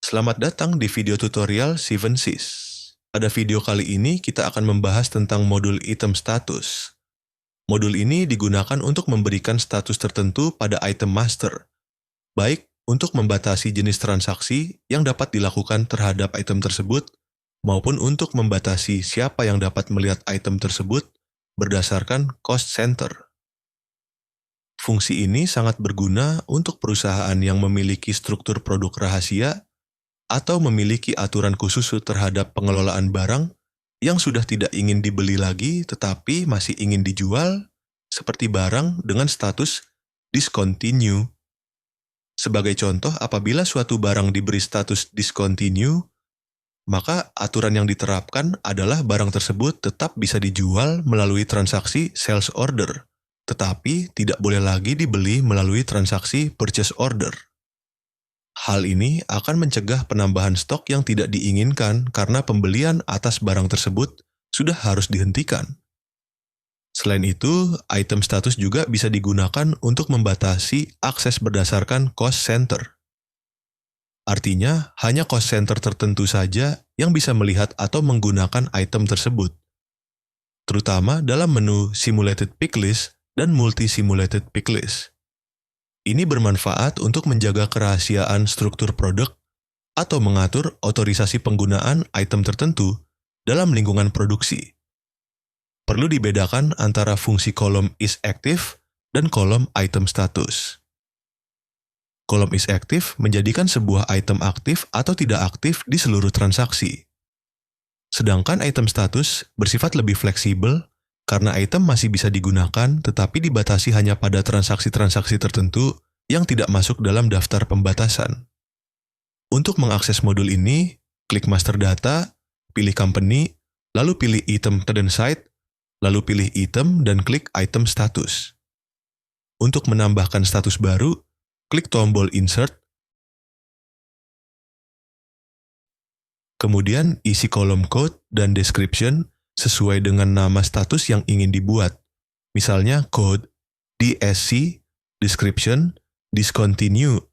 Selamat datang di video tutorial 7sys. Pada video kali ini kita akan membahas tentang modul item status. Modul ini digunakan untuk memberikan status tertentu pada item master, baik untuk membatasi jenis transaksi yang dapat dilakukan terhadap item tersebut, maupun untuk membatasi siapa yang dapat melihat item tersebut berdasarkan cost center. Fungsi ini sangat berguna untuk perusahaan yang memiliki struktur produk rahasia atau memiliki aturan khusus terhadap pengelolaan barang yang sudah tidak ingin dibeli lagi tetapi masih ingin dijual, seperti barang dengan status discontinue. Sebagai contoh, apabila suatu barang diberi status discontinue, maka aturan yang diterapkan adalah barang tersebut tetap bisa dijual melalui transaksi sales order, tetapi tidak boleh lagi dibeli melalui transaksi purchase order. Hal ini akan mencegah penambahan stok yang tidak diinginkan karena pembelian atas barang tersebut sudah harus dihentikan. Selain itu, item status juga bisa digunakan untuk membatasi akses berdasarkan cost center. Artinya, hanya cost center tertentu saja yang bisa melihat atau menggunakan item tersebut, terutama dalam menu Simulated Picklist dan Multi-Simulated Picklist. Ini bermanfaat untuk menjaga kerahasiaan struktur produk atau mengatur otorisasi penggunaan item tertentu dalam lingkungan produksi. Perlu dibedakan antara fungsi kolom isActive dan kolom item status. Kolom isActive menjadikan sebuah item aktif atau tidak aktif di seluruh transaksi. Sedangkan item status bersifat lebih fleksibel karena item masih bisa digunakan tetapi dibatasi hanya pada transaksi-transaksi tertentu yang tidak masuk dalam daftar pembatasan. Untuk mengakses modul ini, klik Master Data, pilih Company, lalu pilih Item Hidden Site, lalu pilih Item dan klik Item Status. Untuk menambahkan status baru, klik tombol Insert, kemudian isi kolom code dan description sesuai dengan nama status yang ingin dibuat. Misalnya code DSC, description, discontinue.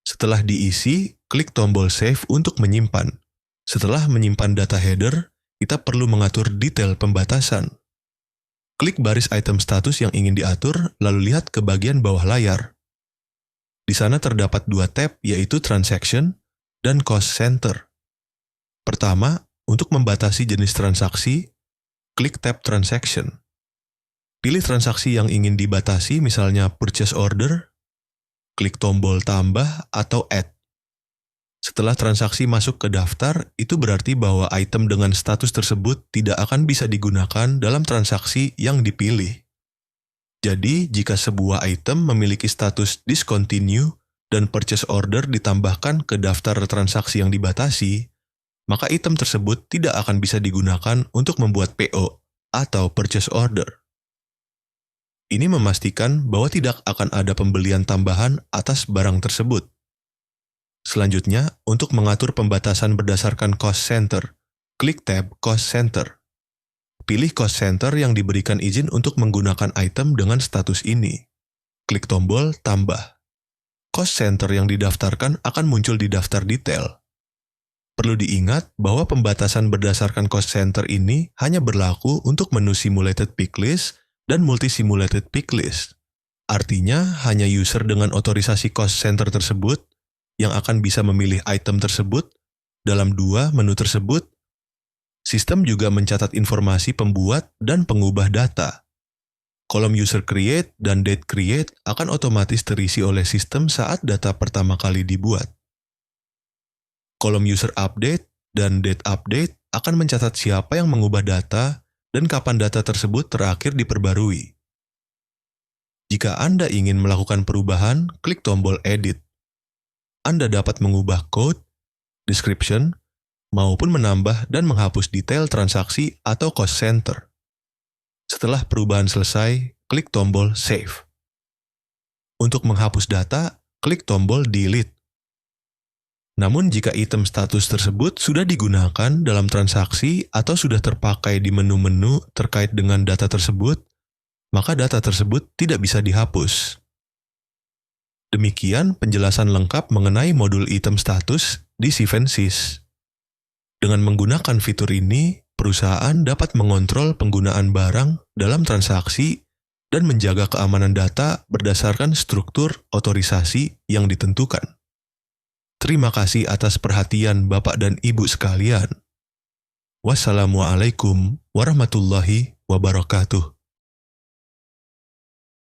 Setelah diisi, klik tombol save untuk menyimpan. Setelah menyimpan data header, kita perlu mengatur detail pembatasan. Klik baris item status yang ingin diatur, lalu lihat ke bagian bawah layar. Di sana terdapat dua tab, yaitu Transaction dan Cost Center. Pertama, untuk membatasi jenis transaksi, klik tab Transaction. Pilih transaksi yang ingin dibatasi, misalnya Purchase Order, klik tombol tambah atau Add. Setelah transaksi masuk ke daftar, itu berarti bahwa item dengan status tersebut tidak akan bisa digunakan dalam transaksi yang dipilih. Jadi, jika sebuah item memiliki status discontinue dan purchase order ditambahkan ke daftar transaksi yang dibatasi, maka item tersebut tidak akan bisa digunakan untuk membuat PO atau purchase order. Ini memastikan bahwa tidak akan ada pembelian tambahan atas barang tersebut. Selanjutnya, untuk mengatur pembatasan berdasarkan cost center, klik tab Cost Center. Pilih cost center yang diberikan izin untuk menggunakan item dengan status ini. Klik tombol tambah. Cost center yang didaftarkan akan muncul di daftar detail. Perlu diingat bahwa pembatasan berdasarkan cost center ini hanya berlaku untuk menu Simulated Picklist dan Multi-Simulated Picklist. Artinya, hanya user dengan otorisasi cost center tersebut yang akan bisa memilih item tersebut dalam dua menu tersebut. Sistem juga mencatat informasi pembuat dan pengubah data. Kolom user create dan date create akan otomatis terisi oleh sistem saat data pertama kali dibuat. Kolom user update dan date update akan mencatat siapa yang mengubah data dan kapan data tersebut terakhir diperbarui. Jika Anda ingin melakukan perubahan, klik tombol edit. Anda dapat mengubah code, description, maupun menambah dan menghapus detail transaksi atau cost center. Setelah perubahan selesai, klik tombol save. Untuk menghapus data, klik tombol delete. Namun jika item status tersebut sudah digunakan dalam transaksi atau sudah terpakai di menu-menu terkait dengan data tersebut, maka data tersebut tidak bisa dihapus. Demikian penjelasan lengkap mengenai modul item status di Sivensys. Dengan menggunakan fitur ini, perusahaan dapat mengontrol penggunaan barang dalam transaksi dan menjaga keamanan data berdasarkan struktur otorisasi yang ditentukan. Terima kasih atas perhatian Bapak dan Ibu sekalian. Wassalamualaikum warahmatullahi wabarakatuh.